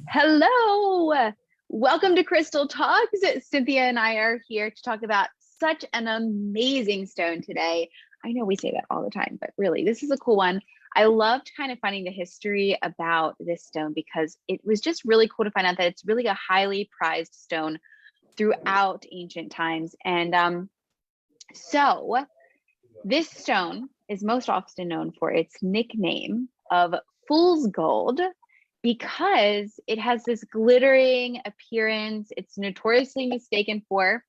Hello, welcome to Crystal Talks. Cynthia and I are here to talk about such an amazing stone today. I know we say that all the time, but really, this is a cool one. I loved kind of finding the history about this stone because it was just really cool to find out that it's really a highly prized stone throughout ancient times. And so this stone is most often known for its nickname of fool's gold because it has this glittering appearance. It's notoriously mistaken for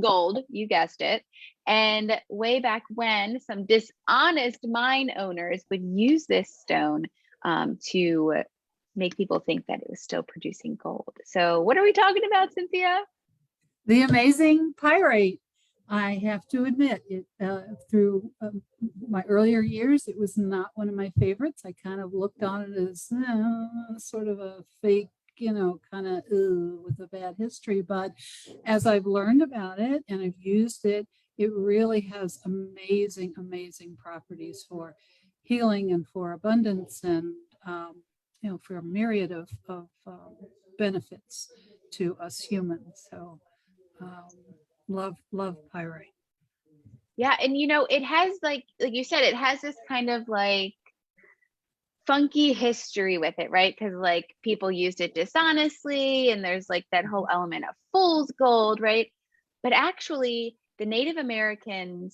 gold, you guessed it. And way back when, some dishonest mine owners would use this stone to make people think that it was still producing gold. So what are we talking about, Cynthia? The amazing pyrite. I have to admit, through my earlier years, it was not one of my favorites. I kind of looked on it as sort of a fake, kind of with a bad history. But as I've learned about it and I've used it, it really has amazing, amazing properties for healing and for abundance and, for a myriad of benefits to us humans. So, love pyrite. Yeah, and it has like you said, it has this kind of like funky history with it, right? Because like people used it dishonestly, and there's like that whole element of fool's gold, right? But actually, the Native American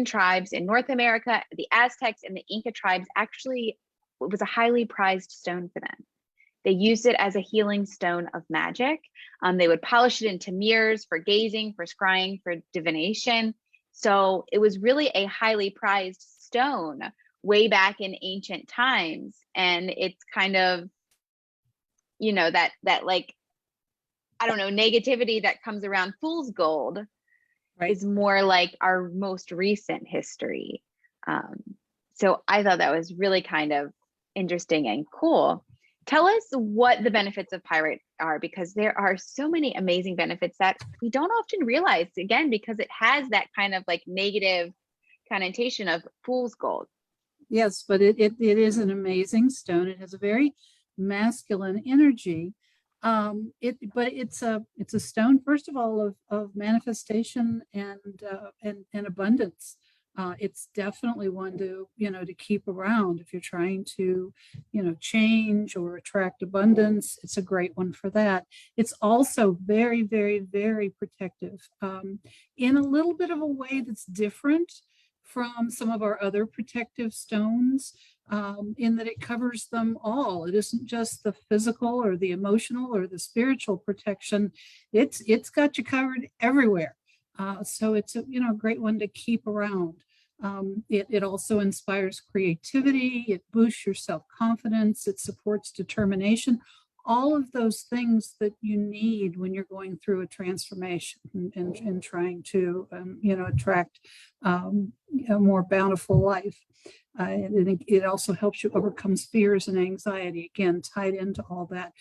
tribes in North America, the Aztecs and the Inca tribes, actually, it was a highly prized stone for them. They used it as a healing stone of magic. They would polish it into mirrors for gazing, for scrying, for divination. So it was really a highly prized stone way back in ancient times. And it's kind of, that like, I don't know, negativity that comes around fool's gold, right, is more like our most recent history. So I thought that was really kind of interesting and cool. Tell us what the benefits of pyrite are, because there are so many amazing benefits that we don't often realize, again, because it has that kind of like negative connotation of fool's gold. Yes, but it is an amazing stone. It has a very masculine energy. But it's a stone, first of all, of manifestation and abundance. It's definitely one to keep around if you're trying to change or attract abundance. It's a great one for that. It's also very, very, very protective in a little bit of a way that's different from some of our other protective stones, in that it covers them all. It isn't just the physical or the emotional or the spiritual protection. It's got you covered everywhere. So it's a great one to keep around. It also inspires creativity. It boosts your self-confidence. It supports determination. All of those things that you need when you're going through a transformation and trying to, attract a more bountiful life. It also helps you overcome fears and anxiety, again, tied into all that.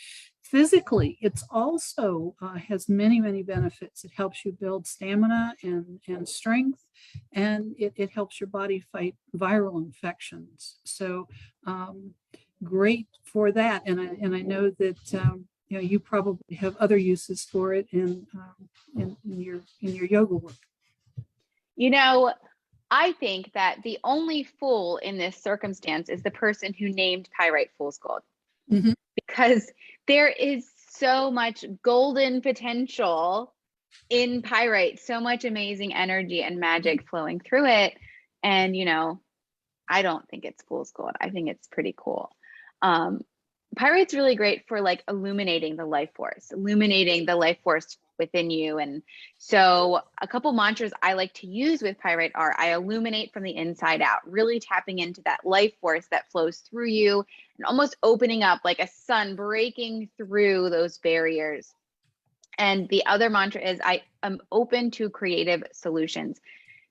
Physically, it's also has many, many benefits. It helps you build stamina and strength, and it helps your body fight viral infections. So great for that. And I know that you probably have other uses for it in your yoga work. I think that the only fool in this circumstance is the person who named pyrite fool's gold. Mm-hmm. Because there is so much golden potential in pyrite, so much amazing energy and magic flowing through it. And, I don't think it's fool's gold. I think it's pretty cool. Pyrite's really great for like illuminating the life force within you. And so a couple mantras I like to use with pyrite are: I illuminate from the inside out, really tapping into that life force that flows through you and almost opening up like a sun breaking through those barriers. And the other mantra is I am open to creative solutions.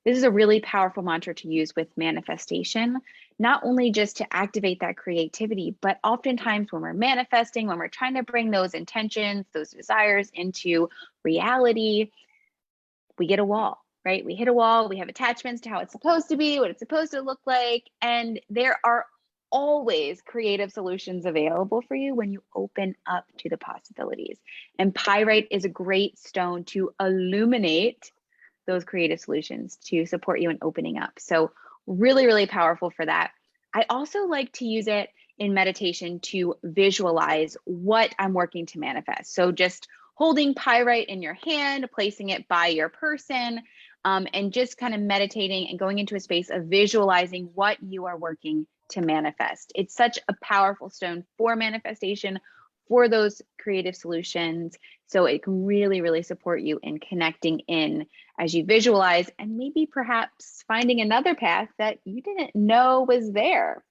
This is a really powerful mantra to use with manifestation, not only just to activate that creativity, but oftentimes when we're manifesting, when we're trying to bring those intentions, those desires into reality, we get a wall, right? We hit a wall, we have attachments to how it's supposed to be, what it's supposed to look like. And there are always creative solutions available for you when you open up to the possibilities. And pyrite is a great stone to illuminate those creative solutions, to support you in opening up. So really, really powerful for that. I also like to use it in meditation to visualize what I'm working to manifest. So just holding pyrite in your hand, placing it by your person, and just kind of meditating and going into a space of visualizing what you are working to manifest. It's such a powerful stone for manifestation, for those creative solutions. So it can really, really support you in connecting in as you visualize, and maybe perhaps finding another path that you didn't know was there.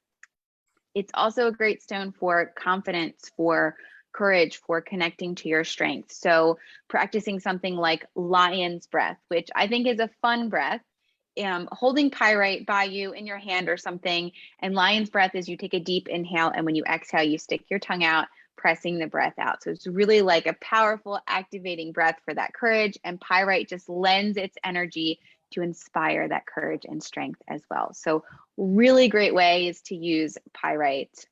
It's also a great stone for confidence, for courage, for connecting to your strength. So practicing something like lion's breath, which I think is a fun breath, holding pyrite by you in your hand or something. And lion's breath is you take a deep inhale, and when you exhale, you stick your tongue out, pressing the breath out. So it's really like a powerful activating breath for that courage. And pyrite just lends its energy to inspire that courage and strength as well. So really great ways to use pyrite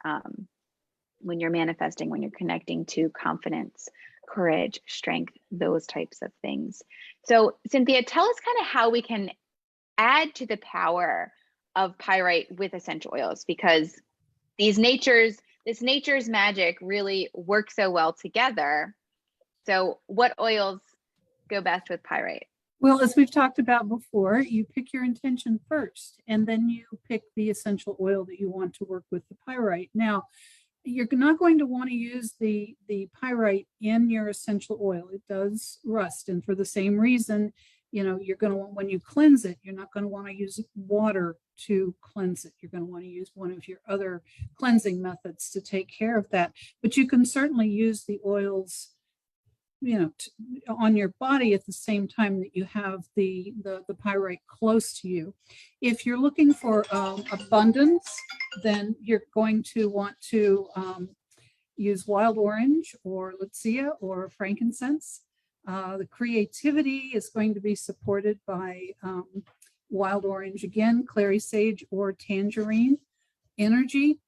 when you're manifesting, when you're connecting to confidence, courage, strength, those types of things. So Cynthia, tell us kind of how we can add to the power of pyrite with essential oils, because this nature's magic really works so well together. So what oils go best with pyrite? Well, as we've talked about before, you pick your intention first, and then you pick the essential oil that you want to work with the pyrite. Now, you're not going to want to use the pyrite in your essential oil. It does rust. And for the same reason, you're going to want, when you cleanse it, you're not going to want to use water to cleanse it. You're going to want to use one of your other cleansing methods to take care of that. But you can certainly use the oils on your body at the same time that you have the pyrite close to you. If you're looking for abundance, then you're going to want to use wild orange or lucia or frankincense. The creativity is going to be supported by wild orange again, clary sage or tangerine. Energy,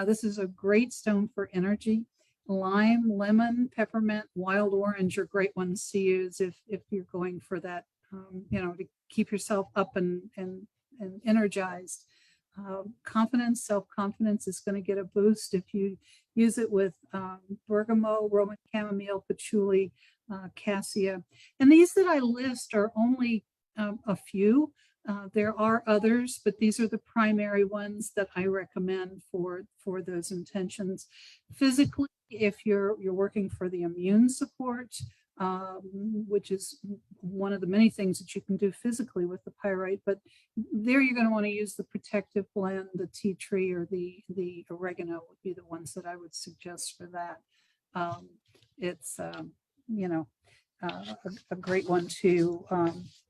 this is a great stone for energy. Lime, lemon, peppermint, wild orange are great ones to use if you're going for that, to keep yourself up and energized. Confidence, self-confidence is going to get a boost if you use it with bergamot, Roman chamomile, patchouli, cassia. And these that I list are only a few. There are others, but these are the primary ones that I recommend for those intentions. Physically, if you're working for the immune support, which is one of the many things that you can do physically with the pyrite, but there you're going to want to use the protective blend, the tea tree or the oregano would be the ones that I would suggest for that. It's a great one to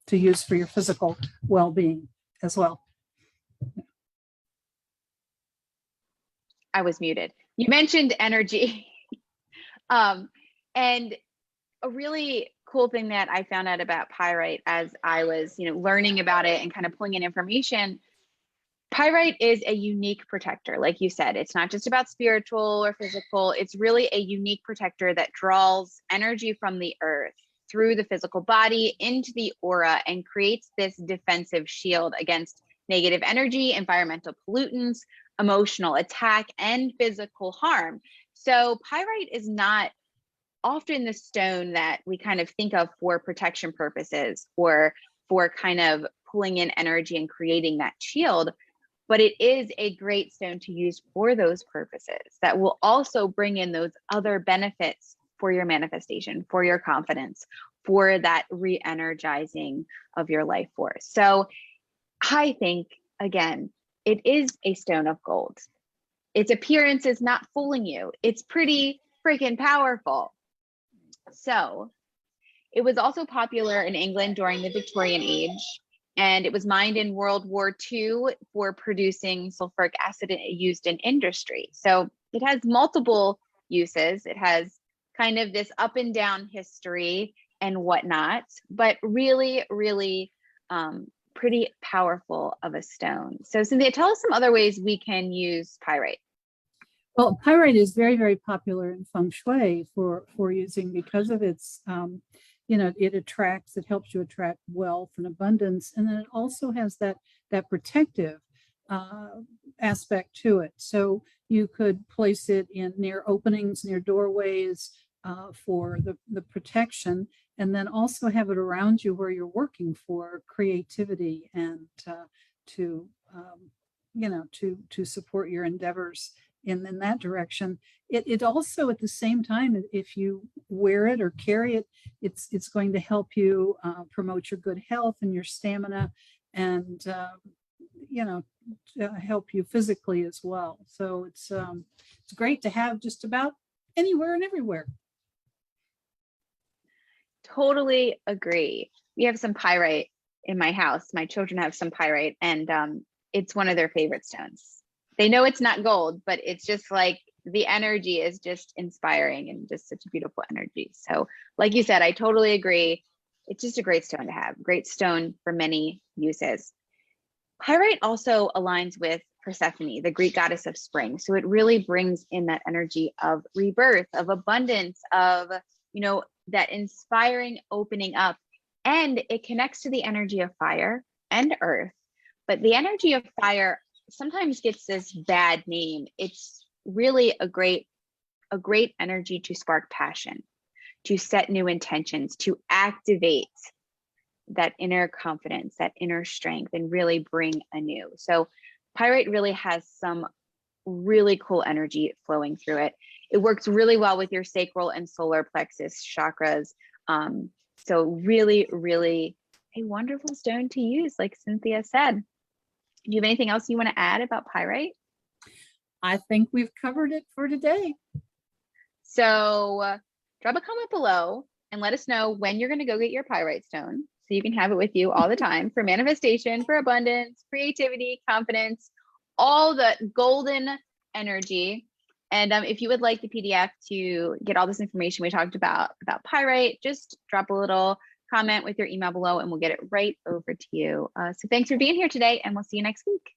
use for your physical well-being as well. I was muted. You mentioned energy. And a really cool thing that I found out about pyrite as I was, learning about it and kind of pulling in information, pyrite is a unique protector. Like you said, it's not just about spiritual or physical. It's really a unique protector that draws energy from the earth through the physical body into the aura and creates this defensive shield against negative energy, environmental pollutants, emotional attack, and physical harm. So pyrite is not often the stone that we kind of think of for protection purposes or for kind of pulling in energy and creating that shield, but it is a great stone to use for those purposes that will also bring in those other benefits for your manifestation, for your confidence, for that re-energizing of your life force. So I think, again, it is a stone of gold. Its appearance is not fooling you. It's pretty freaking powerful. So it was also popular in England during the Victorian age, and it was mined in World War II for producing sulfuric acid used in industry. So it has multiple uses. It has kind of this up and down history and whatnot, but really, really pretty powerful of a stone. So Cynthia, tell us some other ways we can use pyrite. Well, pyrite is very, very popular in Feng Shui for using because of its, it helps you attract wealth and abundance. And then it also has that protective aspect to it. So you could place it in near openings, near doorways for the protection, and then also have it around you where you're working for creativity and to support your endeavors in that direction. It also, at the same time, if you wear it or carry it, it's going to help you promote your good health and your stamina, and help you physically as well. So it's great to have just about anywhere and everywhere. Totally agree. We have some pyrite in my house. My children have some pyrite, and it's one of their favorite stones. They know it's not gold, but it's just like the energy is just inspiring and just such a beautiful energy. So like you said, I totally agree. It's just a great stone to have, great stone for many uses. Pyrite also aligns with Persephone, the Greek goddess of spring. So it really brings in that energy of rebirth, of abundance, of, that inspiring opening up. And it connects to the energy of fire and earth. But the energy of fire sometimes gets this bad name. It's really a great energy to spark passion, to set new intentions, to activate that inner confidence, that inner strength, and really bring anew. So pyrite really has some really cool energy flowing through it. It works really well with your sacral and solar plexus chakras. So really, really a wonderful stone to use, like Cynthia said. Do you have anything else you want to add about pyrite? I think we've covered it for today. So drop a comment below and let us know when you're going to go get your pyrite stone, so you can have it with you all the time for manifestation, for abundance, creativity, confidence, all the golden energy. And if you would like the PDF to get all this information we talked about pyrite, just drop a little comment with your email below and we'll get it right over to you. So thanks for being here today, and we'll see you next week.